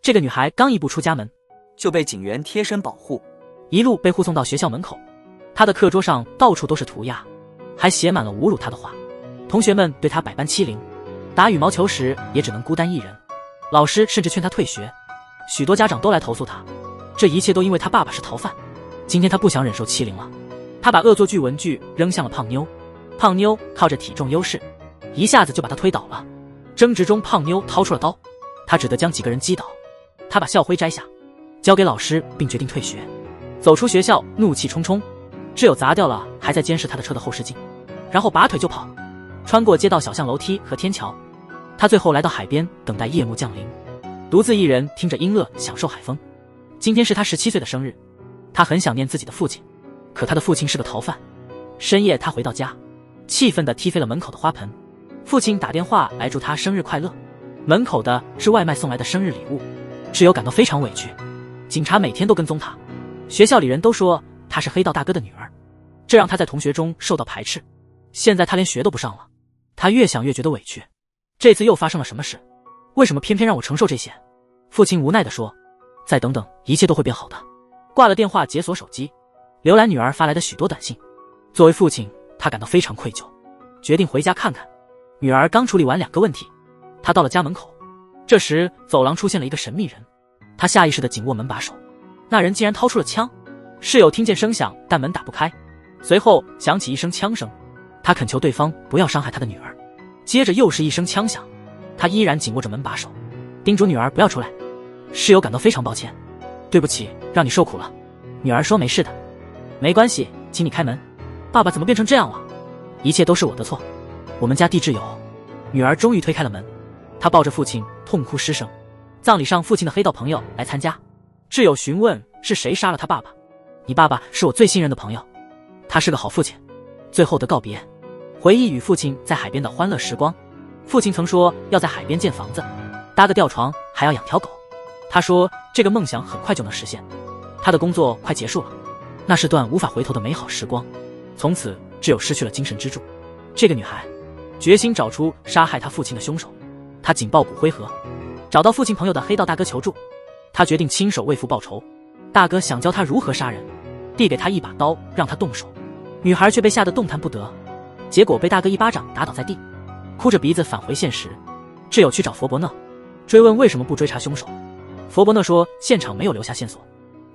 这个女孩刚一步出家门，就被警员贴身保护，一路被护送到学校门口。她的课桌上到处都是涂鸦，还写满了侮辱她的话。同学们对她百般欺凌，打羽毛球时也只能孤单一人。老师甚至劝她退学，许多家长都来投诉她。这一切都因为她爸爸是逃犯。今天她不想忍受欺凌了，她把恶作剧文具扔向了胖妞。胖妞靠着体重优势，一下子就把她推倒了。争执中，胖妞掏出了刀，她只得将几个人击倒。她把校徽摘下，交给老师，并决定退学。走出学校，怒气冲冲，挚友砸掉了还在监视她的车的后视镜，然后拔腿就跑，穿过街道、小巷、楼梯和天桥。他最后来到海边，等待夜幕降临，独自一人听着音乐，享受海风。今天是他17岁的生日，他很想念自己的父亲，可他的父亲是个逃犯。深夜他回到家，气愤地踢飞了门口的花盆。父亲打电话来祝他生日快乐，门口的是外卖送来的生日礼物。挚友感到非常委屈，警察每天都跟踪他，学校里人都说他是黑道大哥的女儿，这让他在同学中受到排斥。现在他连学都不上了，他越想越觉得委屈。这次又发生了什么事？为什么偏偏让我承受这些？父亲无奈地说，再等等，一切都会变好的。挂了电话，解锁手机，浏览女儿发来的许多短信。作为父亲，他感到非常愧疚，决定回家看看。女儿刚处理完2个问题，他到了家门口。这时走廊出现了一个神秘人，他下意识地紧握门把手，那人竟然掏出了枪。室友听见声响，但门打不开，随后响起一声枪声，他恳求对方不要伤害他的女儿。接着又是一声枪响，他依然紧握着门把手，叮嘱女儿不要出来。室友感到非常抱歉，对不起，让你受苦了。女儿说没事的，没关系，请你开门。爸爸怎么变成这样了？一切都是我的错，我们家地质有。女儿终于推开了门，她抱着父亲痛哭失声。葬礼上，父亲的黑道朋友来参加，挚友询问是谁杀了他爸爸。你爸爸是我最信任的朋友，他是个好父亲。最后的告别，回忆与父亲在海边的欢乐时光。父亲曾说要在海边建房子，搭个吊床，还要养条狗。他说这个梦想很快就能实现。他的工作快结束了，那是段无法回头的美好时光。从此挚友失去了精神支柱。这个女孩决心找出杀害她父亲的凶手。她紧抱骨灰盒，找到父亲朋友的黑道大哥求助。她决定亲手为父报仇。大哥想教她如何杀人，递给她一把刀让她动手。女孩却被吓得动弹不得，结果被大哥一巴掌打倒在地，哭着鼻子返回现实。挚友去找佛伯讷，追问为什么不追查凶手。佛伯讷说现场没有留下线索，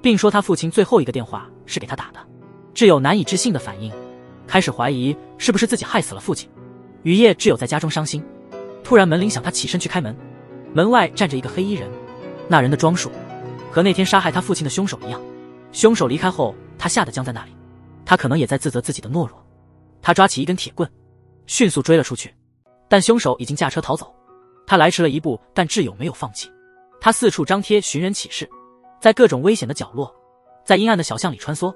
并说他父亲最后一个电话是给他打的。挚友难以置信的反应，开始怀疑是不是自己害死了父亲。雨夜，挚友在家中伤心，突然门铃响，他起身去开门，门外站着一个黑衣人，那人的装束和那天杀害他父亲的凶手一样。凶手离开后，他吓得僵在那里，他可能也在自责自己的懦弱。他抓起一根铁棍，迅速追了出去，但凶手已经驾车逃走。他来迟了一步，但挚友没有放弃。他四处张贴寻人启事，在各种危险的角落，在阴暗的小巷里穿梭，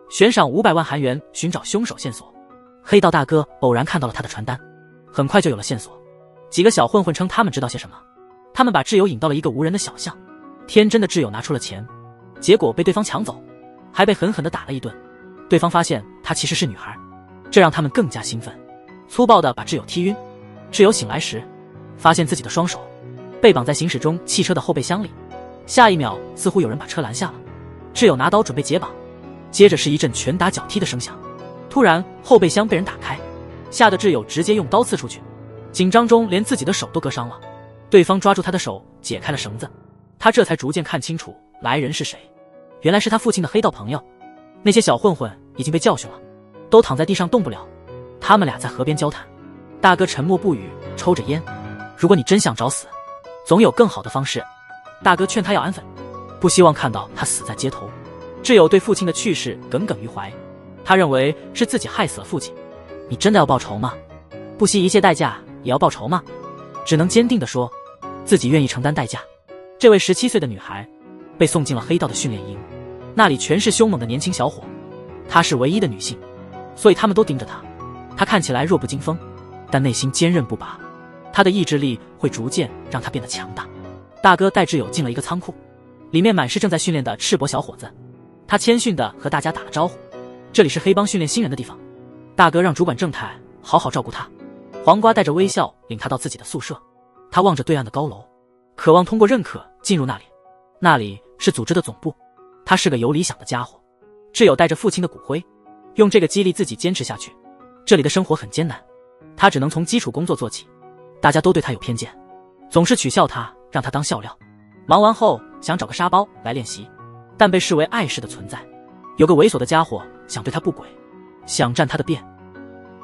悬赏500万韩元寻找凶手线索。黑道大哥偶然看到了他的传单，很快就有了线索。几个小混混称他们知道些什么，他们把挚友引到了一个无人的小巷。天真的挚友拿出了钱，结果被对方抢走，还被狠狠地打了一顿。对方发现她其实是女孩，这让他们更加兴奋，粗暴地把挚友踢晕。挚友醒来时，发现自己的双手被绑在行驶中汽车的后备箱里，下一秒似乎有人把车拦下了。挚友拿刀准备解绑，接着是一阵拳打脚踢的声响，突然后备箱被人打开，吓得挚友直接用刀刺出去，紧张中连自己的手都割伤了。对方抓住他的手，解开了绳子，他这才逐渐看清楚来人是谁，原来是他父亲的黑道朋友。那些小混混已经被教训了，都躺在地上动不了。他们俩在河边交谈，大哥沉默不语，抽着烟。如果你真想找死，总有更好的方式。大哥劝他要安分，不希望看到他死在街头。挚友对父亲的去世耿耿于怀，他认为是自己害死了父亲。你真的要报仇吗？不惜一切代价也要报仇吗？只能坚定地说，自己愿意承担代价。这位17岁的女孩被送进了黑道的训练营，那里全是凶猛的年轻小伙，她是唯一的女性，所以他们都盯着她。她看起来弱不禁风，但内心坚韧不拔，她的意志力会逐渐让她变得强大。大哥带挚友进了一个仓库，里面满是正在训练的赤膊小伙子。他谦逊地和大家打了招呼，这里是黑帮训练新人的地方，大哥让主管正太好好照顾他。黄瓜带着微笑领他到自己的宿舍，他望着对岸的高楼，渴望通过认可进入那里。那里是组织的总部。他是个有理想的家伙。挚友带着父亲的骨灰，用这个激励自己坚持下去。这里的生活很艰难，他只能从基础工作做起。大家都对他有偏见，总是取笑他，让他当笑料。忙完后想找个沙包来练习，但被视为碍事的存在。有个猥琐的家伙想对他不轨，想占他的便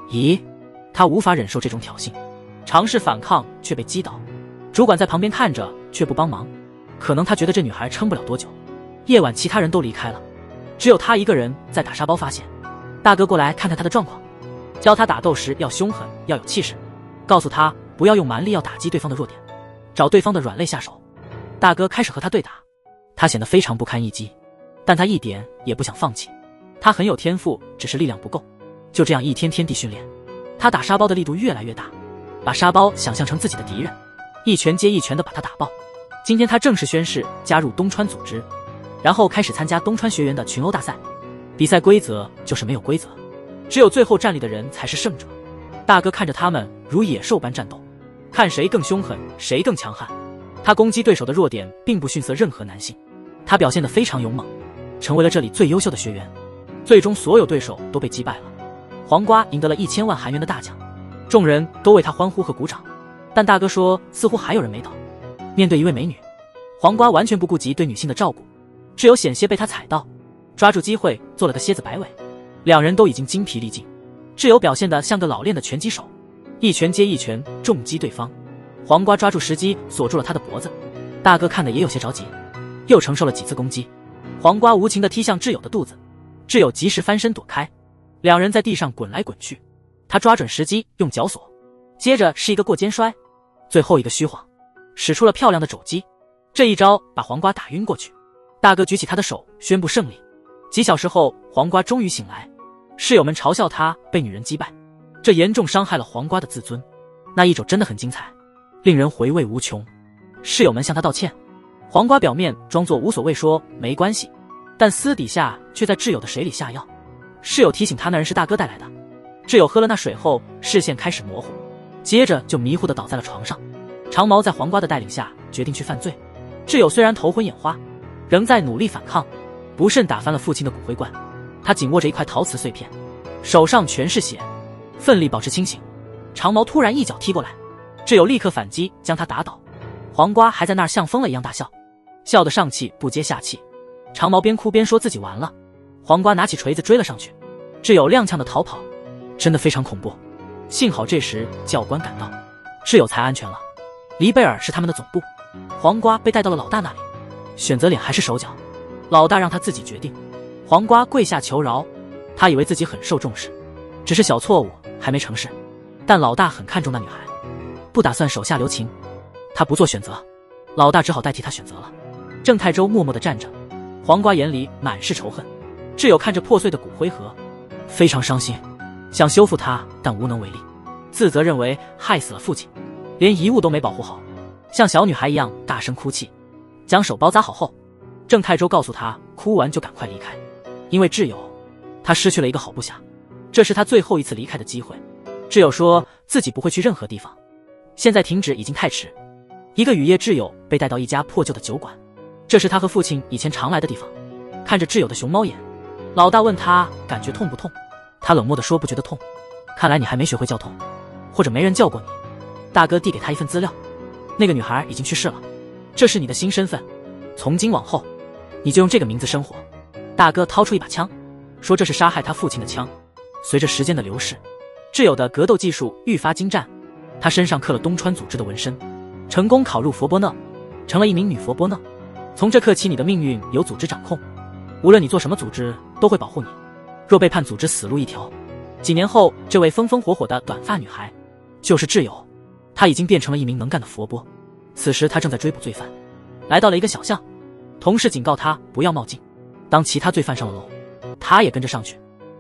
宜，他无法忍受这种挑衅，尝试反抗却被击倒。主管在旁边看着却不帮忙，可能他觉得这女孩撑不了多久。夜晚其他人都离开了，只有他一个人在打沙包。发现大哥过来看看他的状况，教他打斗时要凶狠，要有气势，告诉他不要用蛮力，要打击对方的弱点，找对方的软肋下手。大哥开始和他对打，他显得非常不堪一击，但他一点也不想放弃。他很有天赋，只是力量不够。就这样一天天地训练，他打沙包的力度越来越大，把沙包想象成自己的敌人，一拳接一拳地把他打爆。今天他正式宣誓加入东川组织，然后开始参加东川学员的群殴大赛。比赛规则就是没有规则，只有最后站立的人才是胜者。大哥看着他们如野兽般战斗，看谁更凶狠，谁更强悍。他攻击对手的弱点并不逊色任何男性，他表现得非常勇猛，成为了这里最优秀的学员。最终所有对手都被击败了，黄瓜赢得了1000万韩元的大奖，众人都为他欢呼和鼓掌。但大哥说似乎还有人没倒。面对一位美女，黄瓜完全不顾及对女性的照顾，只有险些被他踩到，抓住机会做了个蝎子摆尾。两人都已经精疲力尽，挚友表现得像个老练的拳击手，一拳接一拳重击对方。黄瓜抓住时机锁住了他的脖子，大哥看得也有些着急，又承受了几次攻击。黄瓜无情地踢向挚友的肚子，挚友及时翻身躲开，两人在地上滚来滚去。他抓准时机用脚锁，接着是一个过肩摔，最后一个虚晃，使出了漂亮的肘击。这一招把黄瓜打晕过去。大哥举起他的手宣布胜利。几小时后，黄瓜终于醒来，室友们嘲笑他被女人击败，这严重伤害了黄瓜的自尊。那一肘真的很精彩，令人回味无穷。室友们向他道歉，黄瓜表面装作无所谓说没关系，但私底下却在挚友的水里下药。室友提醒他那人是大哥带来的，挚友喝了那水后视线开始模糊，接着就迷糊地倒在了床上。长毛在黄瓜的带领下决定去犯罪，挚友虽然头昏眼花，仍在努力反抗，不慎打翻了父亲的骨灰罐。他紧握着一块陶瓷碎片，手上全是血，奋力保持清醒。长毛突然一脚踢过来，挚友立刻反击将他打倒。黄瓜还在那儿像疯了一样大笑，笑得上气不接下气。长毛边哭边说自己完了。黄瓜拿起锤子追了上去，挚友踉跄的逃跑，真的非常恐怖。幸好这时教官赶到，挚友才安全了。黎贝尔是他们的总部，黄瓜被带到了老大那里，选择脸还是手脚，老大让他自己决定。黄瓜跪下求饶，他以为自己很受重视，只是小错误还没成事，但老大很看重那女孩，不打算手下留情，他不做选择，老大只好代替他选择了。郑泰州默默地站着，黄瓜眼里满是仇恨。挚友看着破碎的骨灰盒，非常伤心，想修复它，但无能为力，自责认为害死了父亲，连遗物都没保护好，像小女孩一样大声哭泣。将手包扎好后，郑泰州告诉他哭完就赶快离开，因为挚友他失去了一个好部下，这是他最后一次离开的机会。挚友说自己不会去任何地方，现在停止已经太迟。一个雨夜，挚友被带到一家破旧的酒馆，这是他和父亲以前常来的地方。看着挚友的熊猫眼，老大问他感觉痛不痛，他冷漠地说不觉得痛，看来你还没学会叫痛，或者没人叫过你。大哥递给他一份资料，那个女孩已经去世了，这是你的新身份，从今往后你就用这个名字生活。大哥掏出一把枪，说这是杀害他父亲的枪。随着时间的流逝，挚友的格斗技术愈发精湛，他身上刻了东川组织的纹身，成功考入佛波讷，成了一名女佛波讷。从这刻起，你的命运由组织掌控，无论你做什么，组织都会保护你，若背叛组织，死路一条。几年后，这位风风火火的短发女孩就是挚友，她已经变成了一名能干的佛波。此时她正在追捕罪犯，来到了一个小巷，同事警告她不要冒进。当其他罪犯上了楼，她也跟着上去，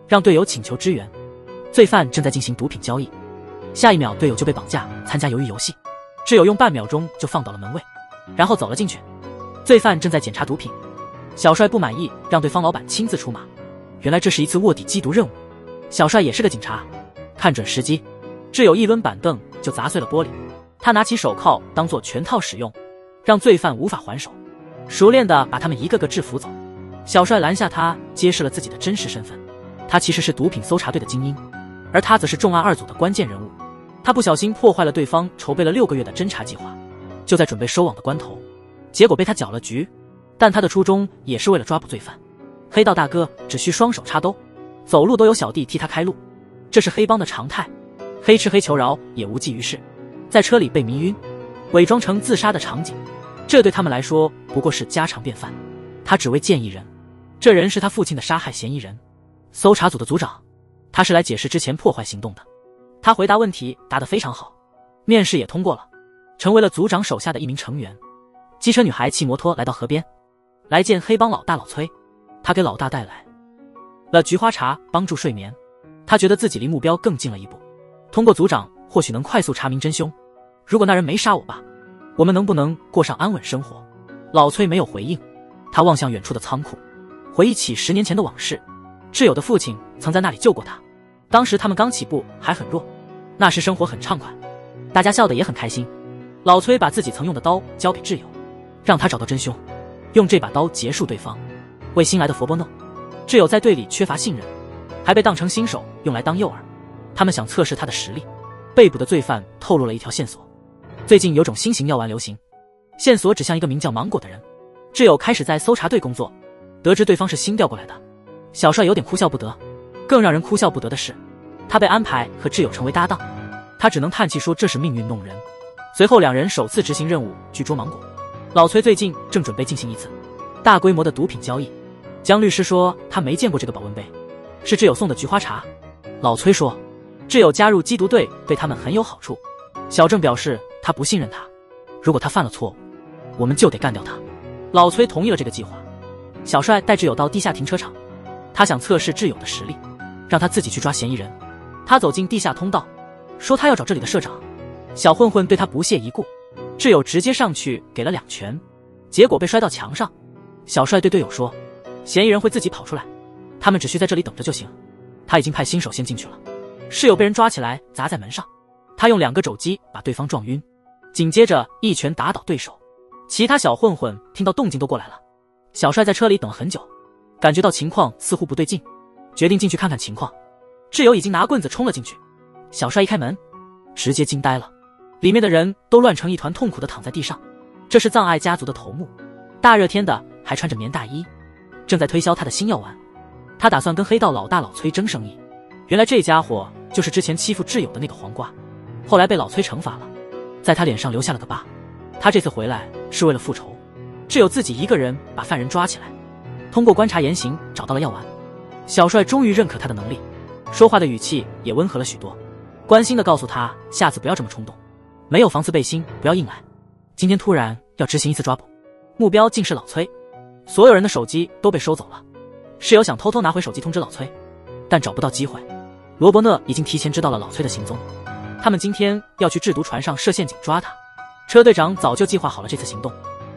让队友请求支援。罪犯正在进行毒品交易，下一秒队友就被绑架参加鱿鱼游戏，挚友用半秒钟就放倒了门卫，然后走了进去。罪犯正在检查毒品，小帅不满意，让对方老板亲自出马。原来这是一次卧底缉毒任务，小帅也是个警察，看准时机，挚友一抡板凳就砸碎了玻璃。他拿起手铐当做拳套使用，让罪犯无法还手。熟练地把他们一个个制服走。小帅拦下他，揭示了自己的真实身份，他其实是毒品搜查队的精英，而他则是重案2组的关键人物。他不小心破坏了对方筹备了6个月的侦查计划，就在准备收网的关头，结果被他搅了局。但他的初衷也是为了抓捕罪犯。黑道大哥只需双手插兜，走路都有小弟替他开路，这是黑帮的常态。黑吃黑求饶也无济于事，在车里被迷晕，伪装成自杀的场景，这对他们来说不过是家常便饭。他只为见一人，这人是他父亲的杀害嫌疑人，搜查组的组长。他是来解释之前破坏行动的。他回答问题答得非常好，面试也通过了，成为了组长手下的一名成员。机车女孩骑摩托来到河边，来见黑帮老大老崔。他给老大带来了菊花茶帮助睡眠，他觉得自己离目标更近了一步。通过组长或许能快速查明真凶，如果那人没杀我爸，我们能不能过上安稳生活？老崔没有回应，他望向远处的仓库，回忆起10年前的往事。挚友的父亲曾在那里救过他，当时他们刚起步还很弱，那时生活很畅快，大家笑得也很开心。老崔把自己曾用的刀交给挚友，让他找到真凶，用这把刀结束对方。为新来的佛波诺，挚友在队里缺乏信任，还被当成新手用来当诱饵。他们想测试他的实力。被捕的罪犯透露了一条线索，最近有种新型药丸流行，线索指向一个名叫芒果的人。挚友开始在搜查队工作，得知对方是新调过来的，小帅有点哭笑不得。更让人哭笑不得的是，他被安排和挚友成为搭档，他只能叹气说这是命运弄人。随后2人首次执行任务，去捉芒果。老崔最近正准备进行一次大规模的毒品交易。江律师说他没见过这个保温杯，是挚友送的菊花茶。老崔说挚友加入缉毒队对他们很有好处。小郑表示他不信任他，如果他犯了错误，我们就得干掉他。老崔同意了这个计划。小帅带挚友到地下停车场，他想测试挚友的实力，让他自己去抓嫌疑人。他走进地下通道，说他要找这里的社长。小混混对他不屑一顾，挚友直接上去给了2拳，结果被摔到墙上。小帅对队友说嫌疑人会自己跑出来，他们只需在这里等着就行。他已经派新手先进去了。室友被人抓起来砸在门上，他用2个肘击把对方撞晕，紧接着一拳打倒对手。其他小混混听到动静都过来了。小帅在车里等了很久，感觉到情况似乎不对劲，决定进去看看情况。挚友已经拿棍子冲了进去，小帅一开门直接惊呆了，里面的人都乱成一团，痛苦地躺在地上。这是藏爱家族的头目，大热天的还穿着棉大衣，正在推销他的新药丸。他打算跟黑道老大老崔争生意。原来这家伙就是之前欺负挚友的那个黄瓜，后来被老崔惩罚了，在他脸上留下了个疤。他这次回来是为了复仇。挚友自己一个人把犯人抓起来，通过观察言行找到了药丸。小帅终于认可他的能力，说话的语气也温和了许多，关心地告诉他下次不要这么冲动，没有防刺背心不要硬来。今天突然要执行一次抓捕，目标竟是老崔。所有人的手机都被收走了。室友想偷偷拿回手机通知老崔，但找不到机会。罗伯讷已经提前知道了老崔的行踪，他们今天要去制毒船上设陷阱抓他。车队长早就计划好了这次行动。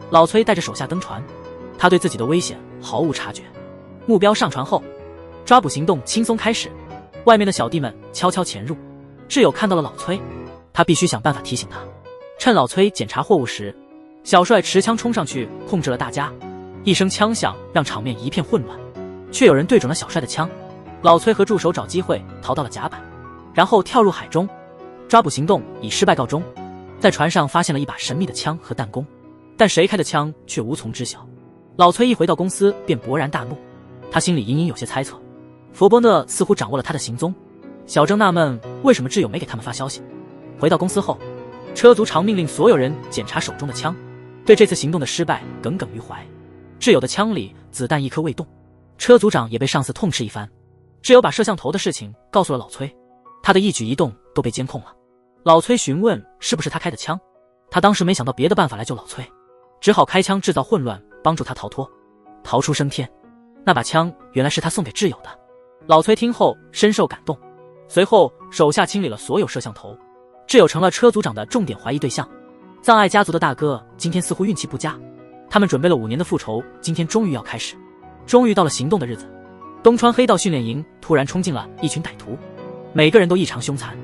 老崔带着手下登船，他对自己的危险毫无察觉。目标上船后，抓捕行动轻松开始。外面的小弟们悄悄潜入，挚友看到了老崔，他必须想办法提醒他。趁老崔检查货物时，小帅持枪冲上去控制了大家。一声枪响让场面一片混乱，却有人对准了小帅的枪。老崔和助手找机会逃到了甲板，然后跳入海中。抓捕行动以失败告终。在船上发现了一把神秘的枪和弹弓，但谁开的枪却无从知晓。老崔一回到公司便勃然大怒，他心里隐隐有些猜测，佛波讷似乎掌握了他的行踪。小郑纳闷为什么挚友没给他们发消息。回到公司后，车族长命令所有人检查手中的枪，对这次行动的失败耿耿于怀。挚友的枪里子弹一颗未动，车族长也被上司痛斥一番。挚友把摄像头的事情告诉了老崔，他的一举一动都被监控了。老崔询问是不是他开的枪，他当时没想到别的办法来救老崔，只好开枪制造混乱，帮助他逃脱，逃出升天。那把枪原来是他送给挚友的。老崔听后深受感动，随后手下清理了所有摄像头，挚友成了车族长的重点怀疑对象。藏爱家族的大哥今天似乎运气不佳，他们准备了5年的复仇，今天终于要开始。终于到了行动的日子，东川黑道训练营突然冲进了一群歹徒，每个人都异常凶残，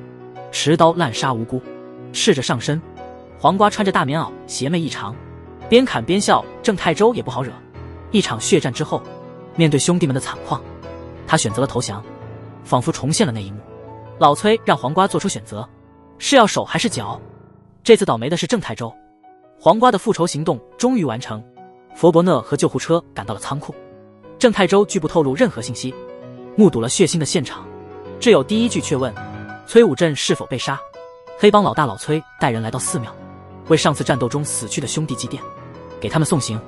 持刀滥杀无辜，赤着上身。黄瓜穿着大棉袄，邪魅异常。边砍边笑。郑泰州也不好惹，一场血战之后，面对兄弟们的惨况，他选择了投降，仿佛重现了那一幕。老崔让黄瓜做出选择，是要手还是脚？这次倒霉的是郑泰州。黄瓜的复仇行动终于完成，佛伯讷和救护车赶到了仓库。郑泰州拒不透露任何信息，目睹了血腥的现场。挚友第一句却问崔武镇是否被杀。黑帮老大老崔带人来到寺庙，为上次战斗中死去的兄弟祭奠，给他们送行。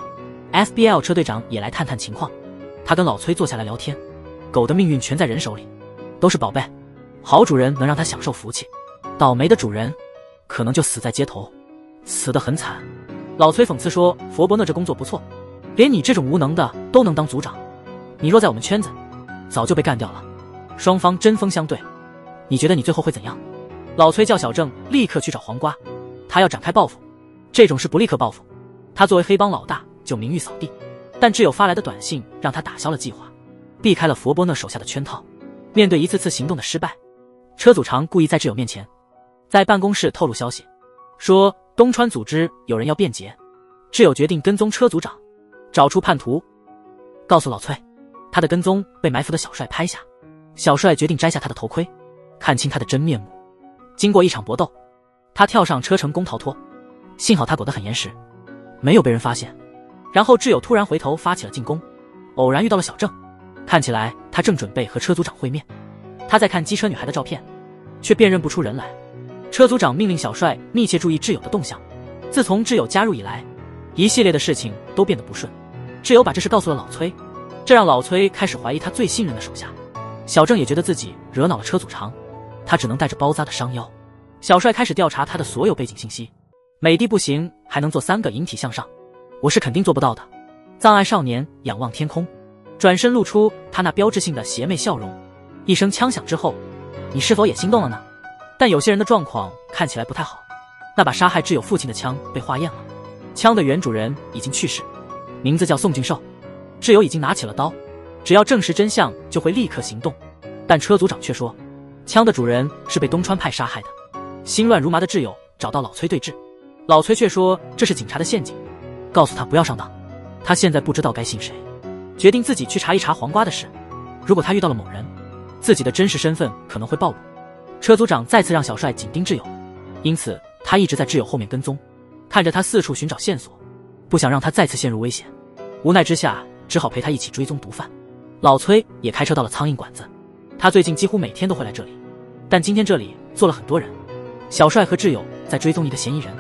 FBL 车队长也来探探情况，他跟老崔坐下来聊天。狗的命运全在人手里，都是宝贝，好主人能让他享受福气，倒霉的主人可能就死在街头，死得很惨。老崔讽刺说，佛伯讷这工作不错，连你这种无能的都能当组长，你若在我们圈子早就被干掉了。双方针锋相对，你觉得你最后会怎样？老崔叫小郑立刻去找黄瓜，他要展开报复。这种事不立刻报复，他作为黑帮老大就名誉扫地。但挚友发来的短信让他打消了计划，避开了佛伯讷手下的圈套。面对一次次行动的失败，车组长故意在挚友面前在办公室透露消息，说东川组织有人要变节。挚友决定跟踪车组长，找出叛徒，告诉老崔他的跟踪被埋伏的小帅拍下。小帅决定摘下他的头盔，看清他的真面目。经过一场搏斗，他跳上车成功逃脱，幸好他躲得很严实，没有被人发现。然后挚友突然回头发起了进攻，偶然遇到了小郑，看起来他正准备和车组长会面。他在看机车女孩的照片，却辨认不出人来。车组长命令小帅密切注意挚友的动向。自从挚友加入以来，一系列的事情都变得不顺。挚友把这事告诉了老崔，这让老崔开始怀疑他最信任的手下。小郑也觉得自己惹恼了车组长，他只能带着包扎的伤腰。小帅开始调查他的所有背景信息，美的不行还能做3个引体向上，我是肯定做不到的。葬爱少年仰望天空，转身露出他那标志性的邪魅笑容。一声枪响之后，你是否也心动了呢？但有些人的状况看起来不太好。那把杀害挚友父亲的枪被化验了，枪的原主人已经去世，名字叫宋俊寿。挚友已经拿起了刀，只要证实真相就会立刻行动。但车组长却说，枪的主人是被东川派杀害的。心乱如麻的挚友找到老崔对峙，老崔却说这是警察的陷阱，告诉他不要上当。他现在不知道该信谁，决定自己去查一查黄瓜的事。如果他遇到了某人，自己的真实身份可能会暴露。车组长再次让小帅紧盯挚友，因此他一直在挚友后面跟踪，看着他四处寻找线索，不想让他再次陷入危险。无奈之下，只好陪他一起追踪毒贩。老崔也开车到了苍蝇馆子，他最近几乎每天都会来这里，但今天这里坐了很多人。小帅和挚友在追踪一个嫌疑人，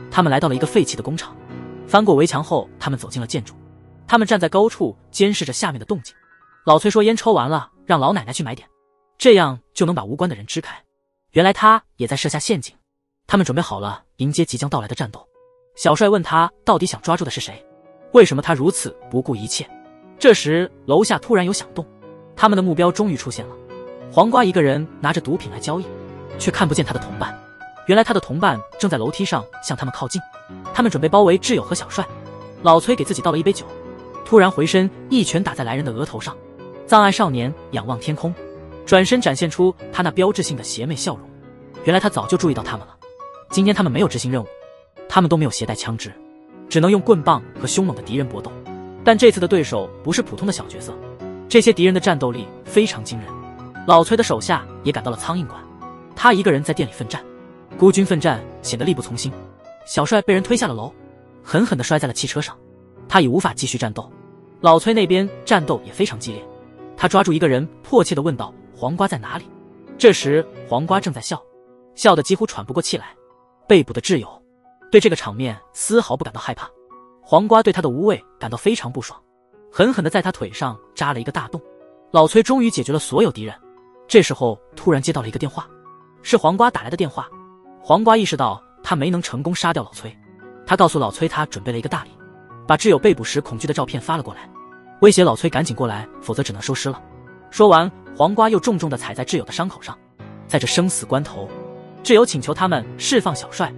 他们来到了一个废弃的工厂，翻过围墙后，他们走进了建筑。他们站在高处监视着下面的动静。老崔说烟抽完了，让老奶奶去买点，这样就能把无关的人支开。原来他也在设下陷阱，他们准备好了迎接即将到来的战斗。小帅问他到底想抓住的是谁，为什么他如此不顾一切。这时楼下突然有响动，他们的目标终于出现了。黄瓜一个人拿着毒品来交易，却看不见他的同伴。原来他的同伴正在楼梯上向他们靠近，他们准备包围挚友和小帅。老崔给自己倒了一杯酒，突然回身一拳打在来人的额头上。葬爱少年仰望天空，转身展现出他那标志性的邪魅笑容。原来他早就注意到他们了。今天他们没有执行任务，他们都没有携带枪支，只能用棍棒和凶猛的敌人搏斗。但这次的对手不是普通的小角色，这些敌人的战斗力非常惊人。老崔的手下也赶到了苍蝇馆，他一个人在店里奋战，孤军奋战显得力不从心。小帅被人推下了楼，狠狠地摔在了汽车上，他已无法继续战斗。老崔那边战斗也非常激烈，他抓住一个人迫切地问道，黄瓜在哪里？这时黄瓜正在笑，笑得几乎喘不过气来。被捕的挚友对这个场面丝毫不感到害怕，黄瓜对他的无畏感到非常不爽，狠狠地在他腿上扎了一个大洞。老崔终于解决了所有敌人。这时候突然接到了一个电话，是黄瓜打来的电话。黄瓜意识到他没能成功杀掉老崔，他告诉老崔他准备了一个大礼，把挚友被捕时恐惧的照片发了过来，威胁老崔赶紧过来，否则只能收尸了。说完，黄瓜又重重地踩在挚友的伤口上。在这生死关头，挚友请求他们释放小帅，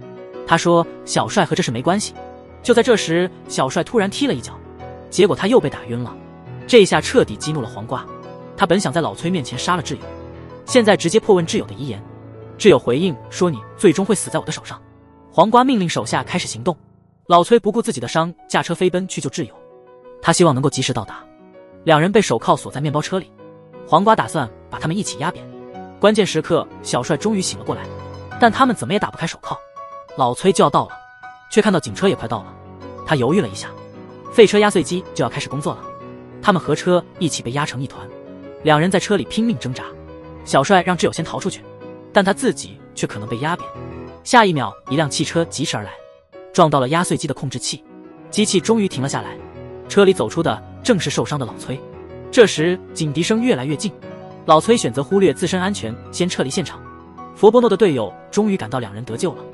他说小帅和这事没关系。就在这时，小帅突然踢了一脚，结果他又被打晕了。这一下彻底激怒了黄瓜，他本想在老崔面前杀了挚友，现在直接破问挚友的遗言。挚友回应说，你最终会死在我的手上。黄瓜命令手下开始行动。老崔不顾自己的伤，驾车飞奔去救挚友，他希望能够及时到达。两人被手铐锁在面包车里，黄瓜打算把他们一起压扁。关键时刻，小帅终于醒了过来，但他们怎么也打不开手铐。老崔就要到了，却看到警车也快到了，他犹豫了一下，废车压碎机就要开始工作了。他们和车一起被压成一团，两人在车里拼命挣扎。小帅让挚友先逃出去，但他自己却可能被压扁。下一秒，一辆汽车疾驰而来，撞到了压碎机的控制器，机器终于停了下来。车里走出的正是受伤的老崔。这时警笛声越来越近，老崔选择忽略自身安全，先撤离现场。佛波诺的队友终于赶到，两人得救了。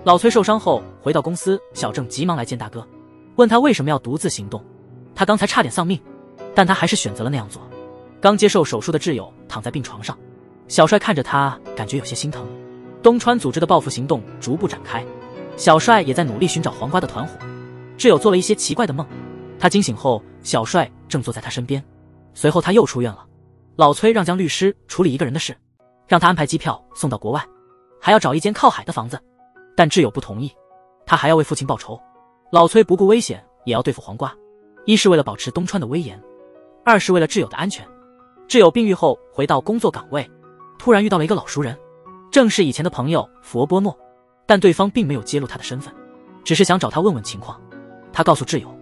老崔受伤后回到公司，小郑急忙来见大哥，问他为什么要独自行动。他刚才差点丧命，但他还是选择了那样做。刚接受手术的挚友躺在病床上，小帅看着他，感觉有些心疼。东川组织的报复行动逐步展开，小帅也在努力寻找黄瓜的团伙。挚友做了一些奇怪的梦，他惊醒后，小帅正坐在他身边。随后他又出院了。老崔让江律师处理一个人的事，让他安排机票送到国外，还要找一间靠海的房子。但挚友不同意，他还要为父亲报仇。老崔不顾危险也要对付黄瓜，一是为了保持东川的威严，二是为了挚友的安全。挚友病愈后回到工作岗位，突然遇到了一个老熟人，正是以前的朋友佛波诺，但对方并没有揭露他的身份，只是想找他问问情况。他告诉挚友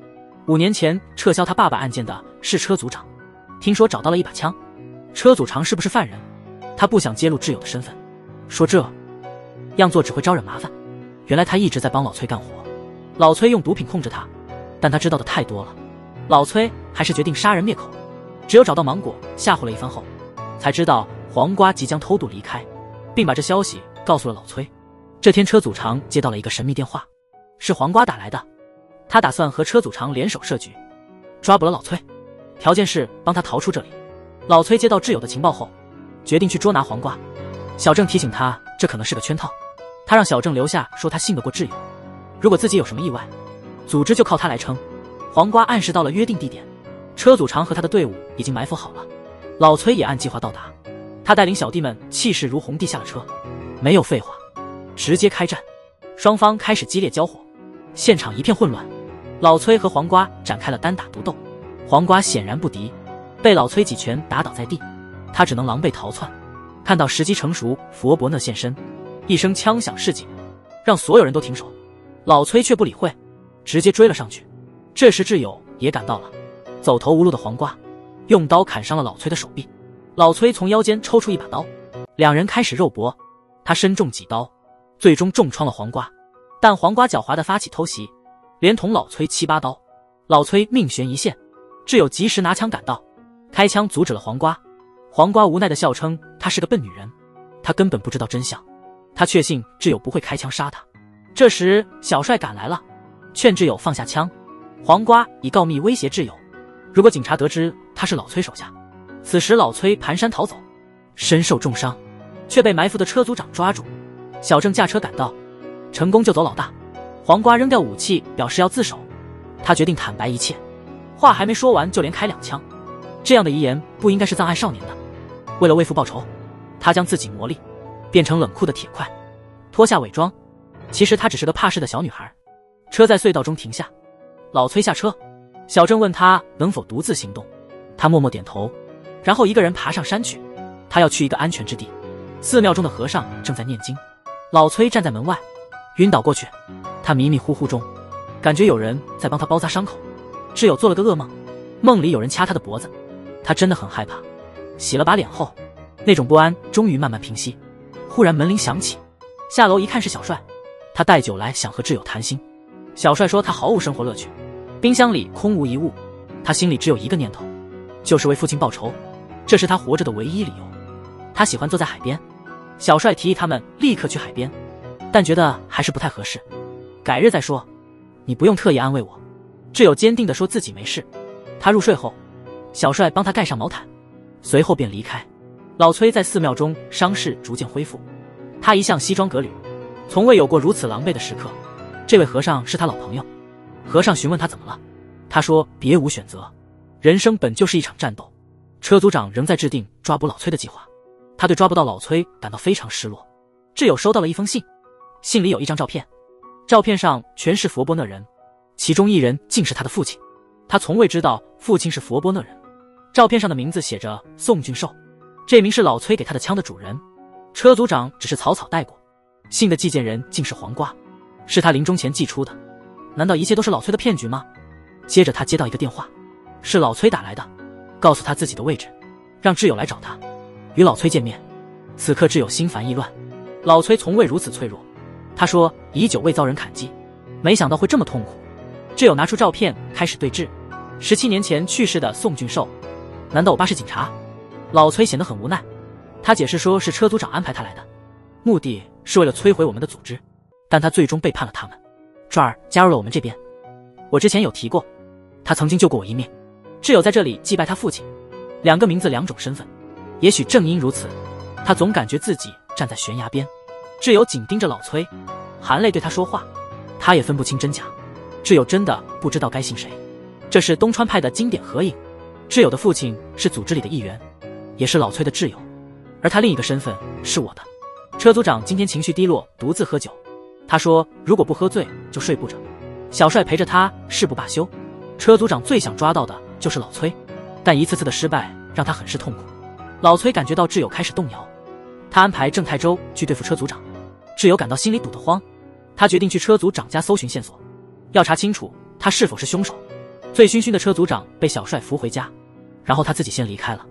，5年前撤销他爸爸案件的是车组长，听说找到了一把枪。车组长是不是犯人？他不想揭露挚友的身份，说这样做只会招惹麻烦。原来他一直在帮老崔干活，老崔用毒品控制他，但他知道的太多了。老崔还是决定杀人灭口，只有找到芒果吓唬了一番后，才知道黄瓜即将偷渡离开，并把这消息告诉了老崔。这天车组长接到了一个神秘电话，是黄瓜打来的，他打算和车组长联手设局，抓捕了老崔，条件是帮他逃出这里。老崔接到挚友的情报后，决定去捉拿黄瓜。小郑提醒他，这可能是个圈套，他让小郑留下，说他信得过挚友，如果自己有什么意外，组织就靠他来撑。黄瓜按时到了约定地点，车组长和他的队伍已经埋伏好了，老崔也按计划到达。他带领小弟们气势如虹地下了车，没有废话，直接开战。双方开始激烈交火，现场一片混乱。老崔和黄瓜展开了单打独斗，黄瓜显然不敌，被老崔几拳打倒在地，他只能狼狈逃窜。看到时机成熟，佛伯纳现身，一声枪响示警，让所有人都停手。老崔却不理会，直接追了上去。这时挚友也赶到了，走投无路的黄瓜用刀砍伤了老崔的手臂，老崔从腰间抽出一把刀，两人开始肉搏。他身中几刀，最终重创了黄瓜，但黄瓜狡猾地发起偷袭，连捅老崔7、8刀。老崔命悬一线，挚友及时拿枪赶到，开枪阻止了黄瓜。黄瓜无奈地笑称她是个笨女人，她根本不知道真相，他确信挚友不会开枪杀他。这时小帅赶来了，劝挚友放下枪。黄瓜以告密威胁挚友，如果警察得知他是老崔手下。此时老崔蹒跚逃走，身受重伤，却被埋伏的车组长抓住。小郑驾车赶到，成功救走老大。黄瓜扔掉武器表示要自首，他决定坦白一切，话还没说完就连开2枪，这样的遗言不应该是葬爱少年的。为了为父报仇，他将自己磨砺，变成冷酷的铁块，脱下伪装，其实她只是个怕事的小女孩。车在隧道中停下，老崔下车，小郑问他能否独自行动，他默默点头，然后一个人爬上山去。他要去一个安全之地，寺庙中的和尚正在念经，老崔站在门外晕倒过去。他迷迷糊糊中感觉有人在帮他包扎伤口，挚友做了个噩梦，梦里有人掐他的脖子，他真的很害怕。洗了把脸后，那种不安终于慢慢平息。忽然门铃响起，下楼一看是小帅，他带酒来想和挚友谈心。小帅说他毫无生活乐趣，冰箱里空无一物，他心里只有一个念头，就是为父亲报仇，这是他活着的唯一理由。他喜欢坐在海边，小帅提议他们立刻去海边，但觉得还是不太合适，改日再说。你不用特意安慰我。挚友坚定地说自己没事。他入睡后，小帅帮他盖上毛毯，随后便离开。老崔在寺庙中伤势逐渐恢复，他一向西装革履，从未有过如此狼狈的时刻。这位和尚是他老朋友。和尚询问他怎么了，他说别无选择，人生本就是一场战斗。车组长仍在制定抓捕老崔的计划，他对抓不到老崔感到非常失落。挚友收到了一封信，信里有一张照片，照片上全是佛波那人，其中一人竟是他的父亲。他从未知道父亲是佛波那人。照片上的名字写着宋俊寿，这名是老崔给他的枪的主人。车组长只是草草带过，信的寄件人竟是黄瓜，是他临终前寄出的。难道一切都是老崔的骗局吗？接着他接到一个电话，是老崔打来的，告诉他自己的位置，让挚友来找他，与老崔见面。此刻挚友心烦意乱，老崔从未如此脆弱。他说已久未遭人砍击，没想到会这么痛苦。挚友拿出照片开始对峙，17年前去世的宋俊寿。难道我爸是警察？老崔显得很无奈，他解释说是车组长安排他来的，目的是为了摧毁我们的组织，但他最终背叛了他们，转而加入了我们这边。我之前有提过，他曾经救过我一命。挚友在这里祭拜他父亲，两个名字两种身份。也许正因如此，他总感觉自己站在悬崖边。挚友紧盯着老崔，含泪对他说话，他也分不清真假。挚友真的不知道该信谁。这是东川派的经典合影，挚友的父亲是组织里的一员，也是老崔的挚友，而他另一个身份是我的。车组长今天情绪低落，独自喝酒。他说如果不喝醉就睡不着，小帅陪着他誓不罢休。车组长最想抓到的就是老崔，但一次次的失败让他很是痛苦。老崔感觉到挚友开始动摇，他安排郑泰洲去对付车组长。挚友感到心里堵得慌，他决定去车组长家搜寻线索，要查清楚他是否是凶手。醉醺醺的车组长被小帅扶回家，然后他自己先离开了。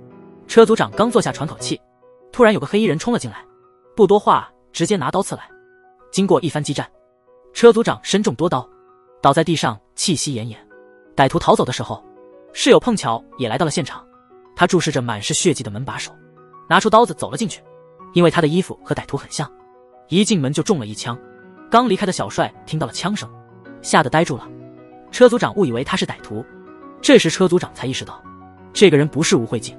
车组长刚坐下喘口气，突然有个黑衣人冲了进来，不多话，直接拿刀刺来。经过一番激战，车组长身中多刀，倒在地上气息奄奄。歹徒逃走的时候，室友碰巧也来到了现场，他注视着满是血迹的门把手，拿出刀子走了进去。因为他的衣服和歹徒很像，一进门就中了一枪。刚离开的小帅听到了枪声，吓得呆住了。车组长误以为他是歹徒，这时车组长才意识到，这个人不是吴慧静，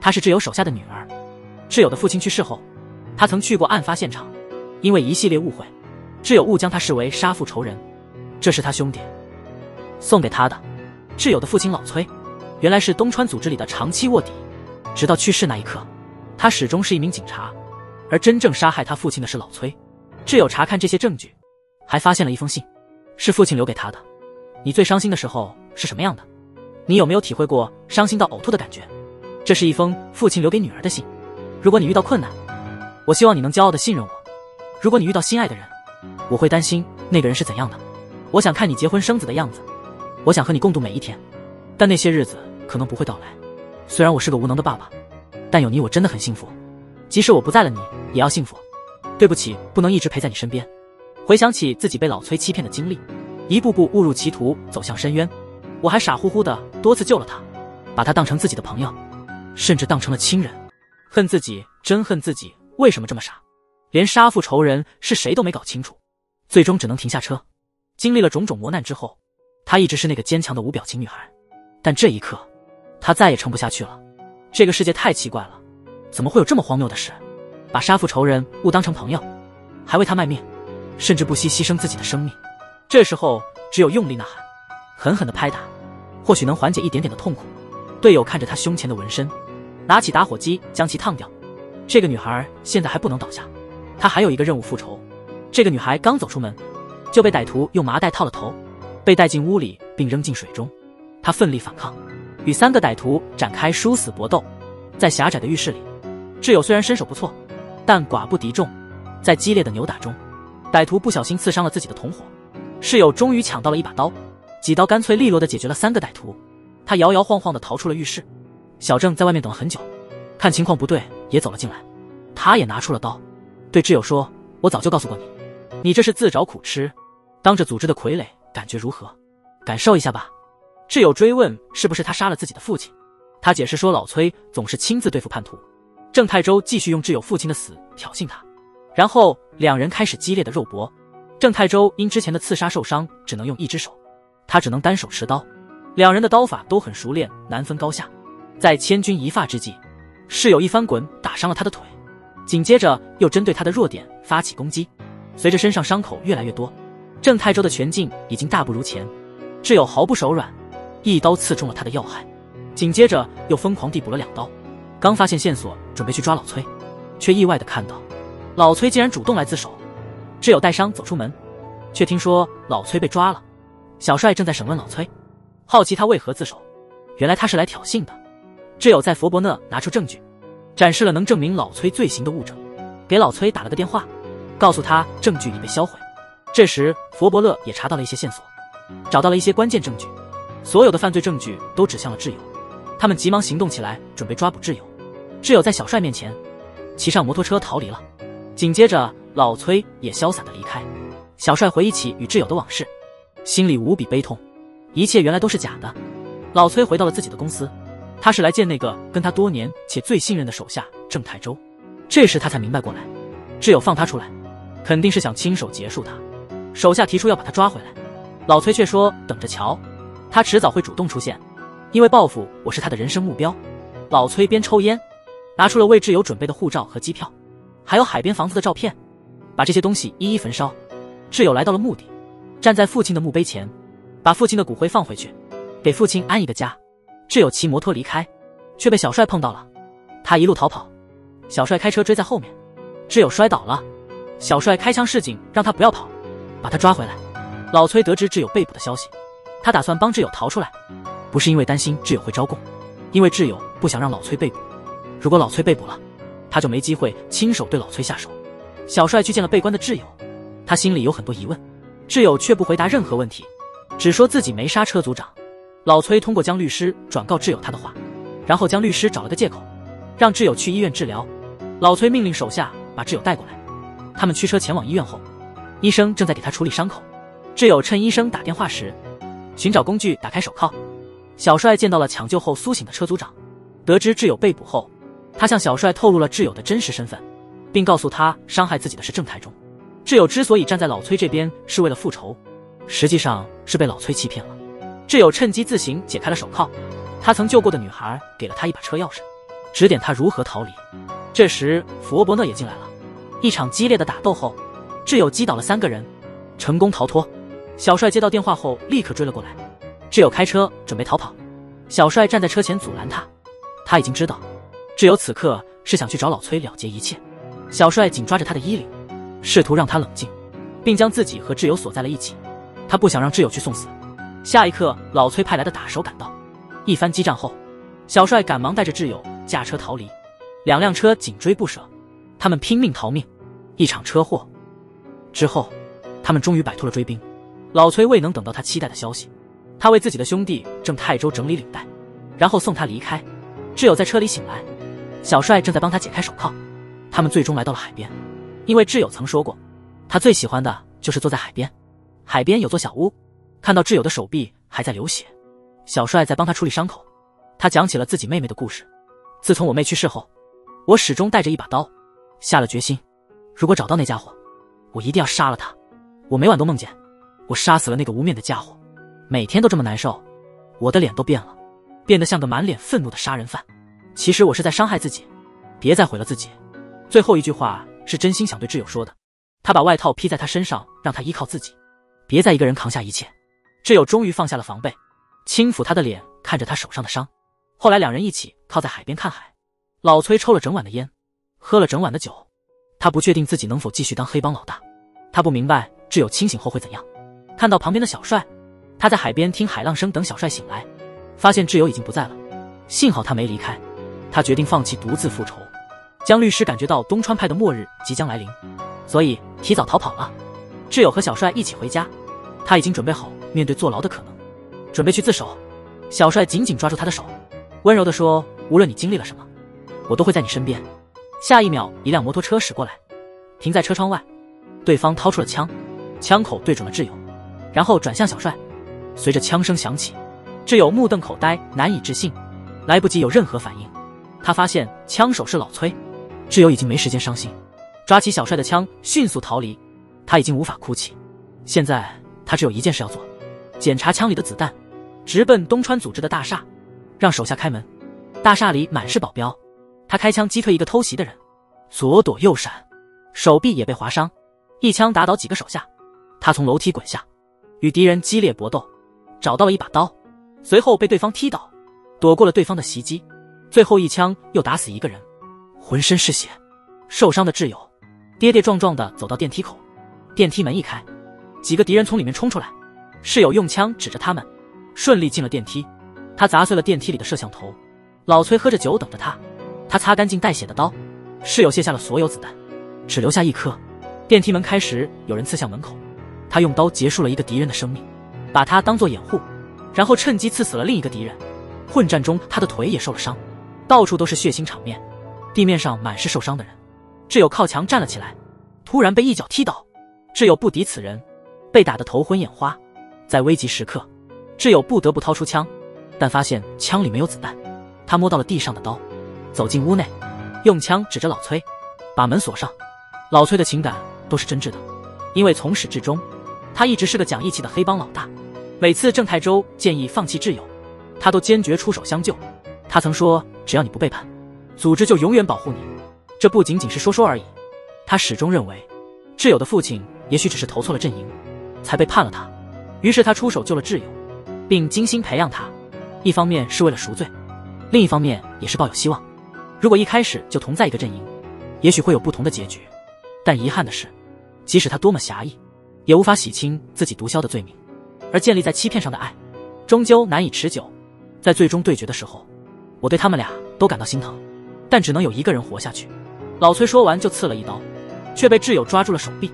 她是挚友手下的女儿。挚友的父亲去世后，他曾去过案发现场，因为一系列误会，挚友误将他视为杀父仇人。这是他兄弟送给他的。挚友的父亲老崔，原来是东川组织里的长期卧底，直到去世那一刻，他始终是一名警察，而真正杀害他父亲的是老崔。挚友查看这些证据，还发现了一封信，是父亲留给他的。你最伤心的时候是什么样的？你有没有体会过伤心到呕吐的感觉？这是一封父亲留给女儿的信。如果你遇到困难，我希望你能骄傲地信任我。如果你遇到心爱的人，我会担心那个人是怎样的。我想看你结婚生子的样子，我想和你共度每一天，但那些日子可能不会到来。虽然我是个无能的爸爸，但有你我真的很幸福。即使我不在了，你也要幸福。对不起，不能一直陪在你身边。回想起自己被老崔欺骗的经历，一步步误入歧途，走向深渊，我还傻乎乎的多次救了他，把他当成自己的朋友，甚至当成了亲人。恨自己，真恨自己，为什么这么傻，连杀父仇人是谁都没搞清楚，最终只能停下车。经历了种种磨难之后，她一直是那个坚强的无表情女孩，但这一刻她再也撑不下去了。这个世界太奇怪了，怎么会有这么荒谬的事？把杀父仇人误当成朋友，还为他卖命，甚至不惜牺牲自己的生命。这时候只有用力呐喊，狠狠地拍打，或许能缓解一点点的痛苦。队友看着他胸前的纹身，拿起打火机将其烫掉。这个女孩现在还不能倒下，她还有一个任务复仇。这个女孩刚走出门，就被歹徒用麻袋套了头，被带进屋里并扔进水中。她奋力反抗，与3个歹徒展开殊死搏斗。在狭窄的浴室里，挚友虽然身手不错，但寡不敌众。在激烈的扭打中，歹徒不小心刺伤了自己的同伙，室友终于抢到了一把刀，几刀干脆利落地解决了3个歹徒。他摇摇晃晃地逃出了浴室。小郑在外面等了很久，看情况不对也走了进来，他也拿出了刀，对挚友说，我早就告诉过你，你这是自找苦吃，当着组织的傀儡感觉如何？感受一下吧。挚友追问是不是他杀了自己的父亲，他解释说老崔总是亲自对付叛徒。郑泰洲继续用挚友父亲的死挑衅他，然后两人开始激烈的肉搏。郑泰洲因之前的刺杀受伤，只能用一只手，他只能单手持刀。两人的刀法都很熟练，难分高下。在千钧一发之际，室友一翻滚打伤了他的腿，紧接着又针对他的弱点发起攻击。随着身上伤口越来越多，郑泰洲的拳劲已经大不如前，挚友毫不手软，一刀刺中了他的要害，紧接着又疯狂地补了2刀。刚发现线索，准备去抓老崔，却意外地看到老崔竟然主动来自首。挚友带伤走出门，却听说老崔被抓了。小帅正在审问老崔，好奇他为何自首，原来他是来挑衅的。挚友在佛伯那拿出证据，展示了能证明老崔罪行的物证，给老崔打了个电话，告诉他证据已被销毁。这时佛伯勒也查到了一些线索，找到了一些关键证据，所有的犯罪证据都指向了挚友。他们急忙行动起来，准备抓捕挚友。挚友在小帅面前骑上摩托车逃离了，紧接着老崔也潇洒地离开。小帅回忆起与挚友的往事，心里无比悲痛，一切原来都是假的。老崔回到了自己的公司，他是来见那个跟他多年且最信任的手下郑泰州。这时他才明白过来，挚友放他出来肯定是想亲手结束他，手下提出要把他抓回来，老崔却说等着瞧，他迟早会主动出现，因为报复我是他的人生目标。老崔边抽烟，拿出了为挚友准备的护照和机票，还有海边房子的照片，把这些东西一一焚烧。挚友来到了墓地，站在父亲的墓碑前，把父亲的骨灰放回去，给父亲安一个家。挚友骑摩托离开，却被小帅碰到了，他一路逃跑，小帅开车追在后面，挚友摔倒了，小帅开枪示警让他不要跑，把他抓回来。老崔得知挚友被捕的消息，他打算帮挚友逃出来，不是因为担心挚友会招供，因为挚友不想让老崔被捕，如果老崔被捕了，他就没机会亲手对老崔下手。小帅去见了被关的挚友，他心里有很多疑问，挚友却不回答任何问题，只说自己没杀车组长。老崔通过江律师转告挚友他的话，然后江律师找了个借口，让挚友去医院治疗。老崔命令手下把挚友带过来，他们驱车前往医院后，医生正在给他处理伤口。挚友趁医生打电话时，寻找工具打开手铐。小帅见到了抢救后苏醒的车组长，得知挚友被捕后，他向小帅透露了挚友的真实身份，并告诉他伤害自己的是郑泰忠。挚友之所以站在老崔这边是为了复仇，实际上是被老崔欺骗了。挚友趁机自行解开了手铐，他曾救过的女孩给了他一把车钥匙，指点他如何逃离。这时佛伯纳也进来了，一场激烈的打斗后，挚友击倒了3个人，成功逃脱。小帅接到电话后立刻追了过来，挚友开车准备逃跑，小帅站在车前阻拦他，他已经知道挚友此刻是想去找老崔了结一切。小帅紧抓着他的衣领，试图让他冷静，并将自己和挚友锁在了一起，他不想让挚友去送死。下一刻，老崔派来的打手赶到，一番激战后，小帅赶忙带着挚友驾车逃离，2辆车紧追不舍，他们拼命逃命。一场车祸之后，他们终于摆脱了追兵。老崔未能等到他期待的消息，他为自己的兄弟郑泰州整理领带，然后送他离开。挚友在车里醒来，小帅正在帮他解开手铐。他们最终来到了海边，因为挚友曾说过，他最喜欢的就是坐在海边。海边有座小屋，看到挚友的手臂还在流血，小帅在帮他处理伤口。他讲起了自己妹妹的故事。自从我妹去世后，我始终带着一把刀，下了决心，如果找到那家伙，我一定要杀了他。我每晚都梦见我杀死了那个无面的家伙，每天都这么难受，我的脸都变了，变得像个满脸愤怒的杀人犯。其实我是在伤害自己，别再毁了自己。最后一句话是真心想对挚友说的，他把外套披在他身上，让他依靠自己，别再一个人扛下一切。挚友终于放下了防备，轻抚他的脸，看着他手上的伤。后来2人一起靠在海边看海。老崔抽了整晚的烟，喝了整晚的酒，他不确定自己能否继续当黑帮老大，他不明白挚友清醒后会怎样。看到旁边的小帅，他在海边听海浪声等小帅醒来，发现挚友已经不在了，幸好他没离开。他决定放弃独自复仇。江律师感觉到东川派的末日即将来临，所以提早逃跑了。挚友和小帅一起回家，他已经准备好面对坐牢的可能，准备去自首。小帅紧紧抓住他的手，温柔地说，无论你经历了什么，我都会在你身边。下一秒，一辆摩托车驶过来，停在车窗外，对方掏出了枪，枪口对准了挚友，然后转向小帅。随着枪声响起，挚友目瞪口呆，难以置信，来不及有任何反应。他发现枪手是老崔，挚友已经没时间伤心，抓起小帅的枪迅速逃离。他已经无法哭泣，现在他只有一件事要做，检查枪里的子弹，直奔东川组织的大厦，让手下开门。大厦里满是保镖，他开枪击退一个偷袭的人，左躲右闪，手臂也被划伤，一枪打倒几个手下。他从楼梯滚下，与敌人激烈搏斗，找到了一把刀，随后被对方踢倒，躲过了对方的袭击，最后一枪又打死一个人，浑身是血。受伤的挚友跌跌撞撞地走到电梯口，电梯门一开，几个敌人从里面冲出来，室友用枪指着他们，顺利进了电梯。他砸碎了电梯里的摄像头。老崔喝着酒等着他，他擦干净带血的刀。室友卸下了所有子弹，只留下一颗。电梯门开时，有人刺向门口，他用刀结束了一个敌人的生命，把他当作掩护，然后趁机刺死了另一个敌人。混战中，他的腿也受了伤，到处都是血腥场面，地面上满是受伤的人。挚友靠墙站了起来，突然被一脚踢倒。挚友不敌此人，被打得头昏眼花。在危急时刻，挚友不得不掏出枪，但发现枪里没有子弹。他摸到了地上的刀，走进屋内，用枪指着老崔，把门锁上。老崔的情感都是真挚的，因为从始至终，他一直是个讲义气的黑帮老大。每次郑泰州建议放弃挚友，他都坚决出手相救。他曾说，只要你不背叛，组织就永远保护你。这不仅仅是说说而已。他始终认为，挚友的父亲也许只是投错了阵营，才背叛了他。于是他出手救了挚友，并精心培养他，一方面是为了赎罪，另一方面也是抱有希望。如果一开始就同在一个阵营，也许会有不同的结局。但遗憾的是，即使他多么侠义，也无法洗清自己毒枭的罪名。而建立在欺骗上的爱，终究难以持久。在最终对决的时候，我对他们俩都感到心疼，但只能有一个人活下去。老崔说完就刺了一刀，却被挚友抓住了手臂，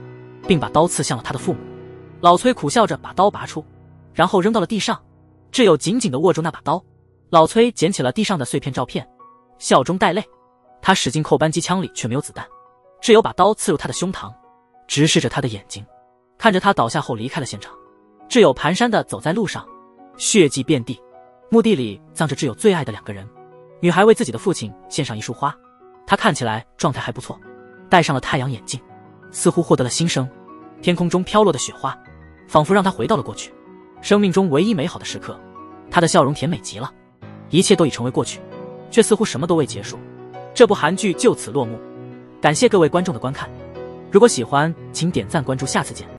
并把刀刺向了他的父母。老崔苦笑着把刀拔出，然后扔到了地上。挚友紧紧地握住那把刀。老崔捡起了地上的碎片照片，笑中带泪。他使劲扣扳机枪里，却没有子弹。挚友把刀刺入他的胸膛，直视着他的眼睛，看着他倒下后离开了现场。挚友蹒跚地走在路上，血迹遍地。墓地里葬着挚友最爱的两个人。女孩为自己的父亲献上一束花，她看起来状态还不错，戴上了太阳眼镜，似乎获得了新生。天空中飘落的雪花，仿佛让她回到了过去，生命中唯一美好的时刻。她的笑容甜美极了，一切都已成为过去，却似乎什么都未结束。这部韩剧就此落幕。感谢各位观众的观看，如果喜欢，请点赞关注，下次见。